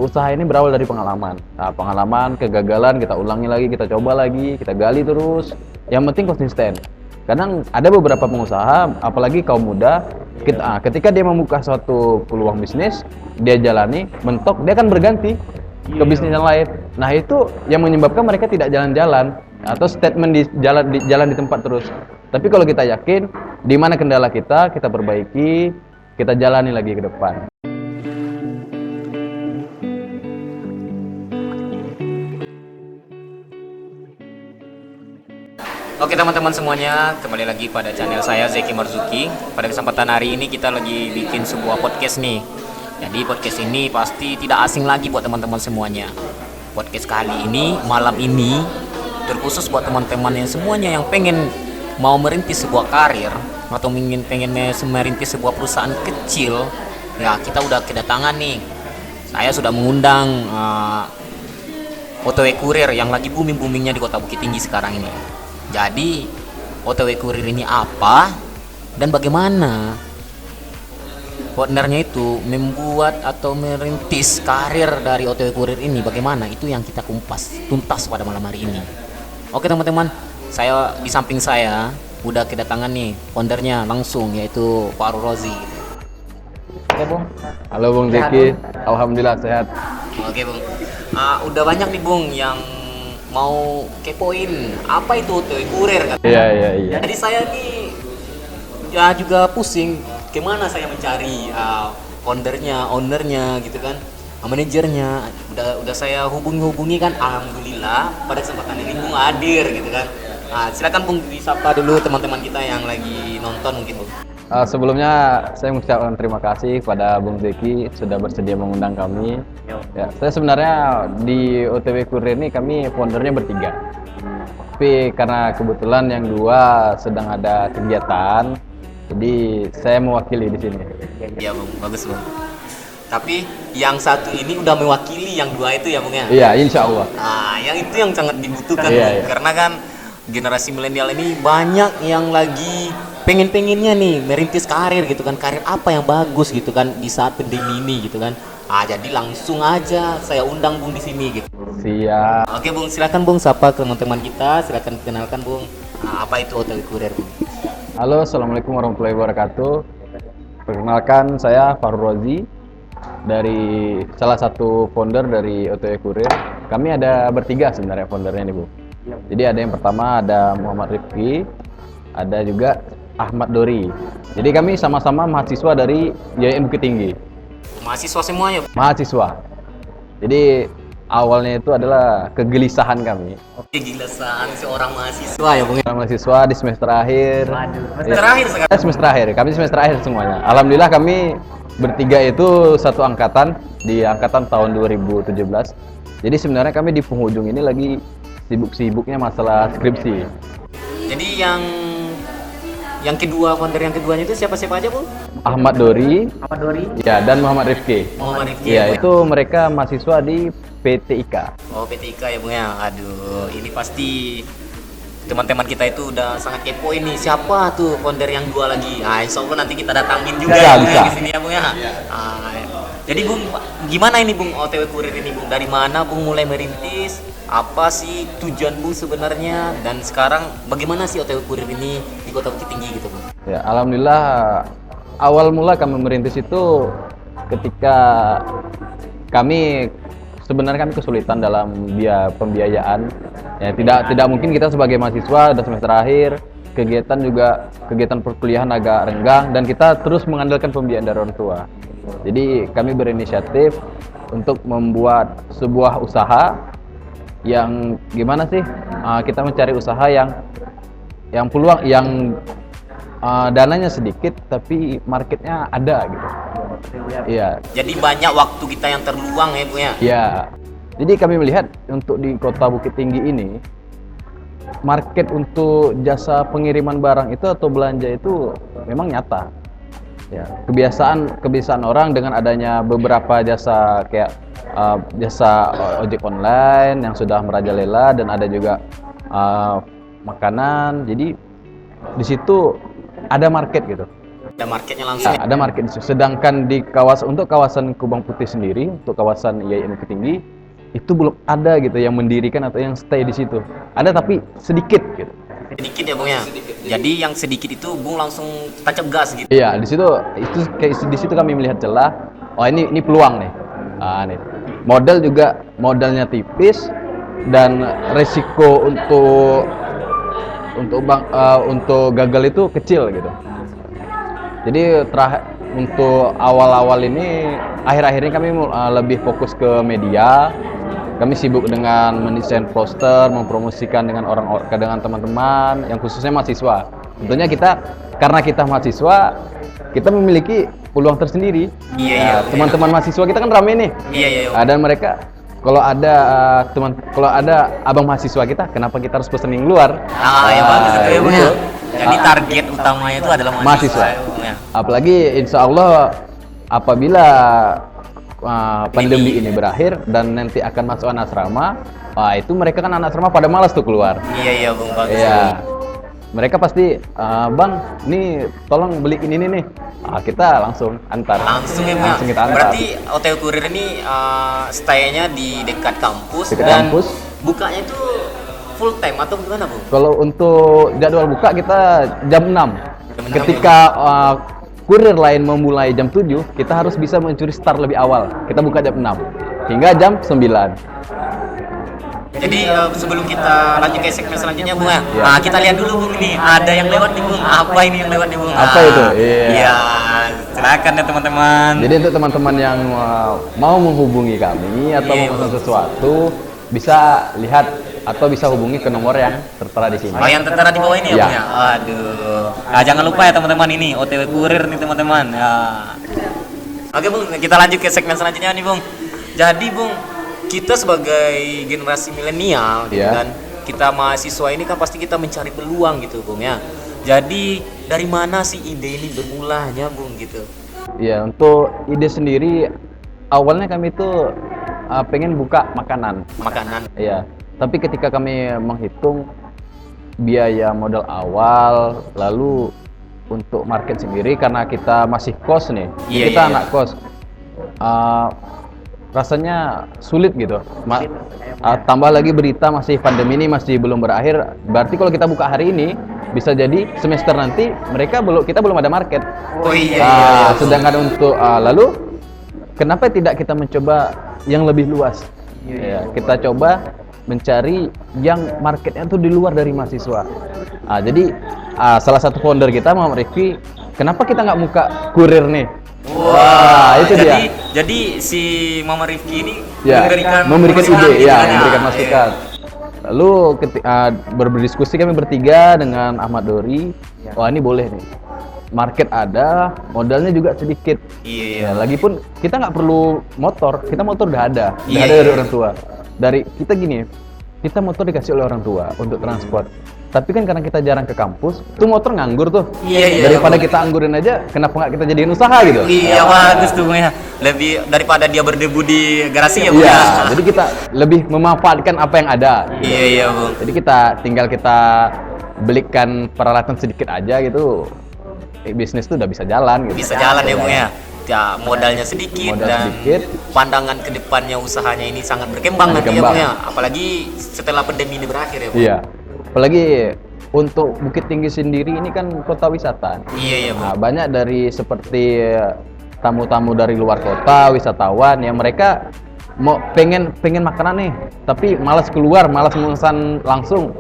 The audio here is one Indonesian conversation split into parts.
usaha ini berawal dari pengalaman. Nah, pengalaman, kegagalan kita ulangi lagi, kita coba lagi, kita gali terus. Yang penting konsisten. Kadang ada beberapa pengusaha, apalagi kaum muda, ketika dia membuka suatu peluang bisnis, dia jalani, mentok, dia akan berganti ke bisnis yang lain. Nah, itu yang menyebabkan mereka tidak jalan-jalan atau statement di jalan di tempat terus. Tapi kalau kita yakin di mana kendala kita perbaiki, kita jalani lagi ke depan. Oke teman-teman semuanya, kembali lagi pada channel saya Zeki Marzuki. Pada kesempatan hari ini kita lagi bikin sebuah podcast nih. Jadi podcast ini pasti tidak asing lagi buat teman-teman semuanya. Podcast kali ini, malam ini, terkhusus buat teman-teman yang semuanya yang pengen mau merintis sebuah karir atau pengen merintis sebuah perusahaan kecil. Ya kita udah kedatangan nih. Saya sudah mengundang OTW Kurir yang lagi booming-boomingnya di Kota Bukit Tinggi sekarang ini. Jadi OTW Kurir ini apa dan bagaimana ownernya itu membuat atau merintis karir dari OTW Kurir ini, bagaimana itu yang kita kumpas tuntas pada malam hari ini. Oke teman-teman, saya di samping saya udah kedatangan nih ownernya langsung, yaitu Pak Rozi. Oke Bung. Halo Bung Zeki, Alhamdulillah sehat. Oke Bung, udah banyak nih Bung yang mau kepoin apa itu OTW Kurir kan? Iya. Jadi saya nih ya juga pusing gimana saya mencari ownernya gitu kan, manajernya. Udah saya hubungi kan, alhamdulillah pada kesempatan ini Bung hadir gitu kan. Silakan Bung disapa dulu teman-teman kita yang lagi nonton mungkin Bung. Sebelumnya saya mengucapkan terima kasih pada Bung Zeki sudah bersedia mengundang kami. Ya, saya sebenarnya di OTW Kurir ini kami foundernya bertiga. Tapi karena kebetulan yang dua sedang ada kegiatan, jadi saya mewakili di sini. Iya Bung, bagus Bung. Tapi yang satu ini udah mewakili yang dua itu ya Bung ya? Iya, insya Allah. Yang itu yang sangat dibutuhkan Bung. Iya. Karena kan generasi milenial ini banyak yang lagi pengennya nih merintis karir gitu kan, karir apa yang bagus gitu kan di saat pandemi ini gitu kan. Jadi langsung aja saya undang Bung di sini gitu. Siap. Oke Bung, silakan Bung sapa ke teman-teman kita, silakan kenalkan Bung. Apa itu OTW Kurir Bung? Halo, assalamualaikum warahmatullahi wabarakatuh. Perkenalkan saya Farul Rozi dari salah satu founder dari OTW Kurir. Kami ada bertiga sebenarnya foundernya nih Bu. Jadi ada yang pertama ada Muhammad Rifki, ada juga Ahmad Dori. Jadi kami sama-sama mahasiswa dari YM Bukit Tinggi. Mahasiswa semuanya? Mahasiswa. Jadi awalnya itu adalah kegelisahan kami. Kegelisahan seorang mahasiswa ya Bung? Mahasiswa di semester akhir. Semester akhir sekarang? Semester akhir, kami semester akhir semuanya. Alhamdulillah kami bertiga itu satu angkatan, di angkatan tahun 2017. Jadi sebenarnya kami di penghujung ini lagi sibuk-sibuknya masalah skripsi. Jadi yang kedua, founder yang keduanya itu siapa-siapa aja Bung? Ahmad Dori, ya, dan Muhammad Rifki. Muhammad Rifki. Ya, itu mereka mahasiswa di PTIK. Oh, PTIK ya Bung ya. Aduh, ini pasti teman-teman kita itu udah sangat kepo ini. Siapa tuh founder yang dua lagi? Insya Allah nanti kita datangin juga ya Bung ya di sini ya Bung ya. Jadi Bung, gimana ini Bung OTW Kurir ini Bung? Dari mana Bung mulai merintis? Apa sih tujuan Bung sebenarnya? Dan sekarang bagaimana sih OTW Kurir ini di Kota Bukit Tinggi gitu Bung? Ya, alhamdulillah awal mula kami merintis itu ketika kami sebenarnya kesulitan dalam pembiayaan. Ya, tidak mungkin kita sebagai mahasiswa udah semester akhir, kegiatan perkuliahan agak renggang dan kita terus mengandalkan pembiayaan dari orang tua. Jadi kami berinisiatif untuk membuat sebuah usaha yang gimana sih, kita mencari usaha yang peluang, yang dananya sedikit tapi marketnya ada gitu. Iya. Jadi banyak waktu kita yang terluang ya Bu ya. Iya. Jadi kami melihat untuk di Kota Bukit Tinggi ini market untuk jasa pengiriman barang itu atau belanja itu memang nyata. Ya, kebiasaan orang dengan adanya beberapa jasa kayak jasa ojek online yang sudah merajalela dan ada juga makanan. Jadi di situ ada market gitu. Ada marketnya langsung. Ada market di situ. Sedangkan di kawasan Kubang Putih sendiri, untuk kawasan IAIN Bukit Tinggi itu belum ada gitu yang mendirikan atau yang stay di situ. Ada tapi sedikit gitu. Sedikit ya Bung ya. Jadi yang sedikit itu Bung langsung tancap gas gitu. Iya, di situ itu kayak di situ kami melihat celah. Oh, ini peluang nih. Nih. Modal juga modalnya tipis dan resiko untuk gagal itu kecil gitu. Jadi untuk awal-awal ini, akhir-akhir ini kami lebih fokus ke media. Kami sibuk dengan mendesain poster, mempromosikan dengan dengan teman-teman, yang khususnya mahasiswa. Tentunya karena kita mahasiswa, kita memiliki peluang tersendiri. Iya. Teman-teman mahasiswa kita kan rame nih. Iya. Dan mereka kalau ada abang mahasiswa kita, kenapa kita harus pesen yang luar? Ya bagus itu ya Bung ya. Jadi target utamanya itu adalah mahasiswa. Ya. Apalagi insya Allah apabila pandemi ini berakhir dan nanti akan masuk anak asrama, itu mereka kan anak asrama pada malas tuh keluar. Iya Bung, bagus. Iya. Mereka pasti, Bang, nih tolong beli ini nih. Kita langsung antar. Langsung ya Bang. Langsung kita antar. Berarti OTW Kurir ini stay-nya di dekat kampus Dekat kampus. Bukanya itu full time atau gimana Bung? Kalau untuk jadwal buka kita jam 6. Jam 6 Ketika kurir lain memulai jam 7, kita harus bisa mencuri start lebih awal. Kita buka jam 6 hingga jam 9. Jadi sebelum kita lanjut ke segmen selanjutnya Bung ya. Ya. Kita lihat dulu Bung nih, ada yang lewat nih Bung. Apa ini yang lewat nih Bung? Apa itu? Iya. Silakan ya teman-teman. Jadi untuk teman-teman yang mau menghubungi kami atau Iya, memesan sesuatu, bisa lihat atau bisa hubungi ke nomor yang tertera di sini. Oh, yang tertera di bawah ini ya Iya. Bung ya? Aduh. Nah, jangan lupa ya teman-teman, ini OTW Kurir nih teman-teman. Ya. Oke Bung, kita lanjut ke segmen selanjutnya nih Bung. Jadi Bung, kita sebagai generasi milenial gitu Iya. kan, kita mahasiswa ini kan pasti kita mencari peluang gitu Bung ya. Jadi dari mana sih ide ini bermulanya Bung gitu? Ya, untuk ide sendiri awalnya kami itu pengen buka makanan. Makanan. Iya. Tapi ketika kami menghitung biaya modal awal, lalu untuk market sendiri karena kita masih kos nih, Iya, kita iya, anak kos, rasanya sulit gitu. Tambah lagi berita masih pandemi ini masih belum berakhir, berarti kalau kita buka hari ini bisa jadi semester nanti kita belum ada market. Oh iya. Sedangkan untuk lalu kenapa tidak kita mencoba yang lebih luas? Ya, kita coba mencari yang marketnya tuh di luar dari mahasiswa. Jadi salah satu founder kita, Muhammad Rifki, kenapa kita nggak buka kurir nih? Wah, itu dia. Jadi si Mama Rifki ini Ya, memberikan masukan ide, gitu ya, kan, memberikan masukan. Lalu berdiskusi kami bertiga dengan Ahmad Dori, wah ini boleh nih. Market ada, modalnya juga sedikit. Iya. Ya, lagipun kita nggak perlu motor, kita motor udah ada Iya, dari iya. orang tua. Dari kita gini, kita motor dikasih oleh orang tua untuk transport. Tapi kan karena kita jarang ke kampus, tuh motor nganggur tuh. Iya. Daripada kita anggurin aja, kenapa nggak kita jadiin usaha gitu? Iya, bagus tuh Bung ya. Lebih daripada dia berdebu di garasi ya Bung Iya, ya. jadi kita lebih memanfaatkan apa yang ada. Iya Bung. Jadi tinggal kita belikan peralatan sedikit aja gitu, bisnis tuh udah bisa jalan gitu. Bisa jalan ya Bung ya. Ya, modalnya sedikit Modal dan sedikit. pandangan ke depannya usahanya ini sangat berkembang nanti ya Berkembang. Bung ya. Apalagi setelah pandemi ini berakhir ya Bung. Iya. Apalagi untuk Bukit Tinggi sendiri ini kan kota wisata. Iya Bung. Nah, banyak dari seperti tamu-tamu dari luar kota, wisatawan yang mereka mau pengen makanan nih, tapi malas keluar, malas memesan langsung.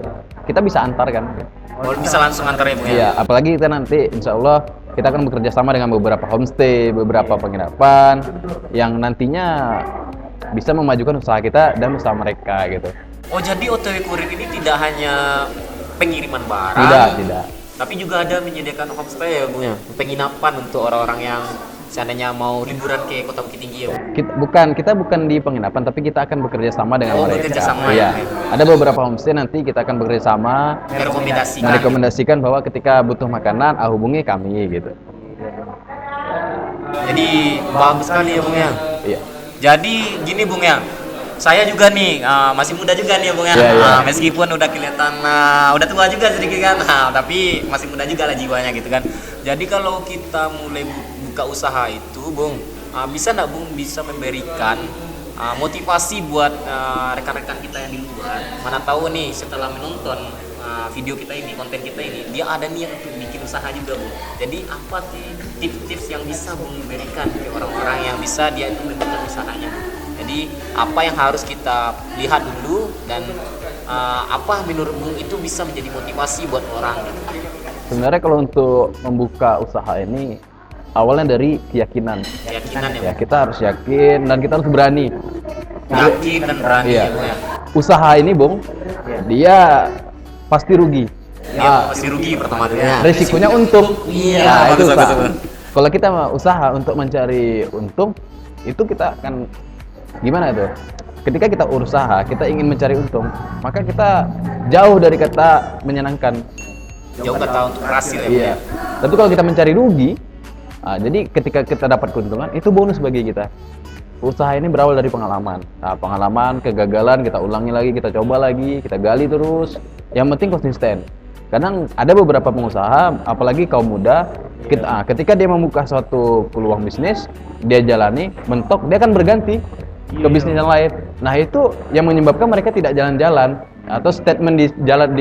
Kita bisa antar kan. Oh, bisa langsung antar ya Bung ya. Iya, apalagi kita nanti insya Allah kita akan bekerja sama dengan beberapa homestay, beberapa penginapan yang nantinya bisa memajukan usaha kita dan usaha mereka gitu. Oh, jadi OTW Kurir ini tidak hanya pengiriman barang. Tidak. Tapi juga ada menyediakan homestay ya Bung ya. Penginapan untuk orang-orang yang seandainya mau liburan ke Kota Bukit Tinggi ya Bung. Kita bukan di penginapan, tapi kita akan bekerja sama dengan mereka. Bekerja sama Iya. ya. Ada beberapa homestay nanti kita akan bekerja sama, merekomendasikan bahwa ketika butuh makanan, hubungi kami gitu. Jadi bagus sekali ya Bung ya. Iya. Jadi gini Bung ya, saya juga nih masih muda juga nih ya Bung ya. Iya, iya. Meskipun udah kelihatan udah tua juga sedikit kan, tapi masih muda juga lah jiwanya gitu kan. Jadi kalau kita mulai buka usaha itu, Bung, bisa nggak Bung bisa memberikan motivasi buat rekan-rekan kita yang di luar? Mana tahu nih setelah menonton video kita ini, konten kita ini, dia ada niat untuk bikin usaha juga, Bung. Jadi apa sih tips-tips yang bisa Bung berikan ke orang-orang yang bisa dia itu membuka usahanya? Jadi apa yang harus kita lihat dulu dan apa menurut Bung itu bisa menjadi motivasi buat orang gitu? Sebenarnya kalau untuk membuka usaha ini awalnya dari keyakinan. Keyakinan ya, Ya, kita harus yakin dan kita harus berani. yakin dan berani Iya. ya, Bung ya. Usaha ini, Bung, dia pasti rugi. Dia pasti rugi pertama tuh ya. Resikonya untung. Iya, Nah, itu bagus, usaha. bagus. Kalau kita mau usaha untuk mencari untung, itu kita akan gimana itu? Ketika kita usaha, kita ingin mencari untung, maka kita jauh dari kata menyenangkan. Jauh kata untuk berhasil ya, Bung Iya. ya. Tapi kalau kita mencari rugi, jadi ketika kita dapat keuntungan, itu bonus bagi kita. Usaha ini berawal dari pengalaman. Nah, pengalaman, kegagalan, kita ulangi lagi, kita coba lagi, kita gali terus. Yang penting konsisten. Kadang ada beberapa pengusaha, apalagi kaum muda, ketika dia membuka suatu peluang bisnis, dia jalani, mentok, dia akan berganti ke bisnis yang lain. Nah, itu yang menyebabkan mereka tidak jalan-jalan atau statement di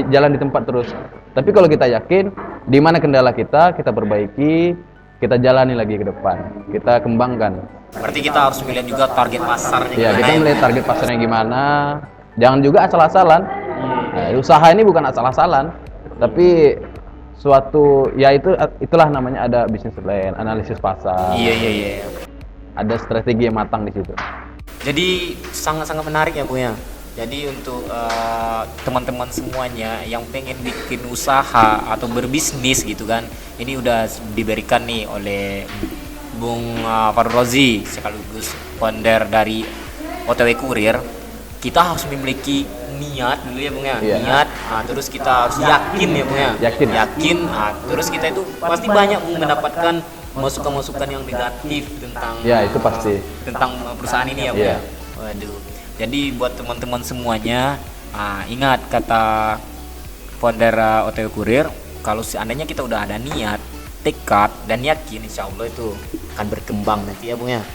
jalan di tempat terus. Tapi kalau kita yakin di mana kendala kita perbaiki, kita jalani lagi ke depan, kita kembangkan. Berarti kita harus melihat juga target pasarnya Ya, gimana kita ya. melihat target pasarnya gimana. Jangan juga asal-asalan. Nah, usaha ini bukan asal-asalan, tapi suatu ya itulah namanya ada bisnis plan, analisis pasar. Iya, iya, iya. Ada strategi yang matang di situ. Jadi sangat-sangat menarik ya, Bung ya. Jadi untuk teman-teman semuanya yang pengen bikin usaha atau berbisnis gitu kan, ini udah diberikan nih oleh Bung Farul Rozi sekaligus founder dari OTW Kurir. Kita harus memiliki niat dulu ya, Bung ya. Iya. Niat, terus kita harus yakin ya, Bung ya. Yakin. Terus kita itu pasti banyak Bung mendapatkan masukan-masukan yang negatif tentang Ya, itu pasti. tentang perusahaan ini ya, Bung Iya. ya. Waduh. Jadi buat teman-teman semuanya, ingat kata founder OTW Kurir, kalau seandainya kita udah ada niat, tekad dan yakin, insya Allah itu akan berkembang nanti ya, Bung ya.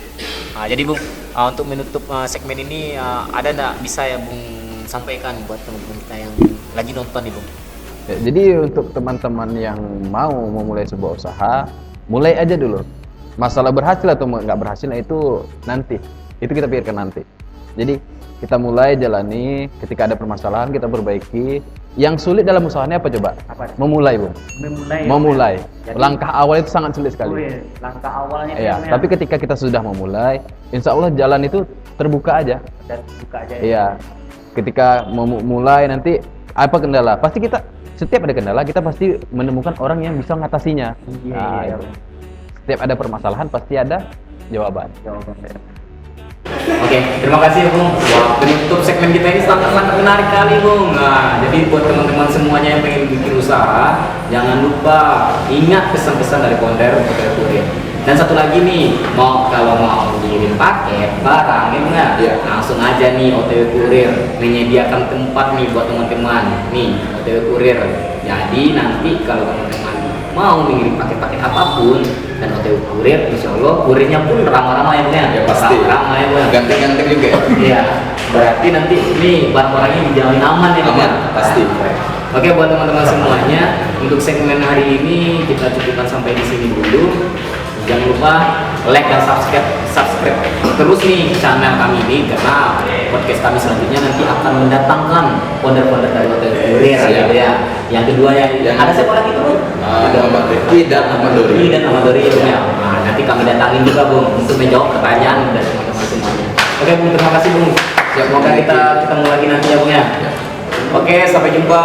Jadi Bung, untuk menutup segmen ini ada nggak bisa ya Bung sampaikan buat teman-teman kita yang lagi nonton nih, Bung? Ya, jadi untuk teman-teman yang mau memulai sebuah usaha, mulai aja dulu. Masalah berhasil atau nggak berhasilnya itu nanti, itu kita pikirkan nanti. Jadi kita mulai jalani, ketika ada permasalahan kita perbaiki. Yang sulit dalam usahanya apa coba? Memulai, Bung. Memulai. Jadi- Langkah awal itu sangat sulit sekali. Langkah awalnya Iya, tapi ketika kita sudah memulai, insya Allah jalan itu terbuka aja. dan buka aja. Iya. Ketika memulai nanti apa kendala? Pasti kita setiap ada kendala kita pasti menemukan orang yang bisa mengatasinya. Iya, Nah, iya. itu. Setiap ada permasalahan pasti ada jawaban. Jawabannya. Oke, terima kasih ya, Bung. Wah, penutup segmen kita ini sangat-sangat menarik kali, Bung. Nah, jadi buat teman-teman semuanya yang pengen bikin usaha, jangan lupa ingat pesan-pesan dari founder OTW Kurir. Dan satu lagi nih, kalau mau ngirim paket, barang, ya Bung ya? Iya. Langsung aja nih OTW Kurir menyediakan tempat nih buat teman-teman. Nih, OTW Kurir. Jadi nanti kalau teman-teman mau mengirim paket-paket apapun dan OTW Kurir, insya Allah kurirnya pun ramah-ramah ya Bung ya? Ya, pasti. Ramah ya Bung ya? Ganteng-ganteng juga. Iya, berarti nanti nih barang-barangnya dijamin aman ya Bang? Aman, pasti. Oke, buat teman-teman semuanya, untuk segmen hari ini kita cukupkan sampai di sini dulu. Jangan lupa like dan subscribe terus nih channel kami ini, karena podcast kami selanjutnya nanti akan mendatangkan founder-founder dari Hotel Kurir Siap. gitu ya. Yang kedua ya, Yang- ada siapa lagi tuh? Muhammad Rifki dan Ahmad Dori. Ini dan Ahmad Dori ya. Nah, nanti kami datangin juga Bung untuk menjawab pertanyaan dari teman-teman semuanya. Oke Bung, terima kasih Bung. Siap, Semoga Bung. kita ketemu lagi nanti ya Bung ya. Oke, sampai jumpa.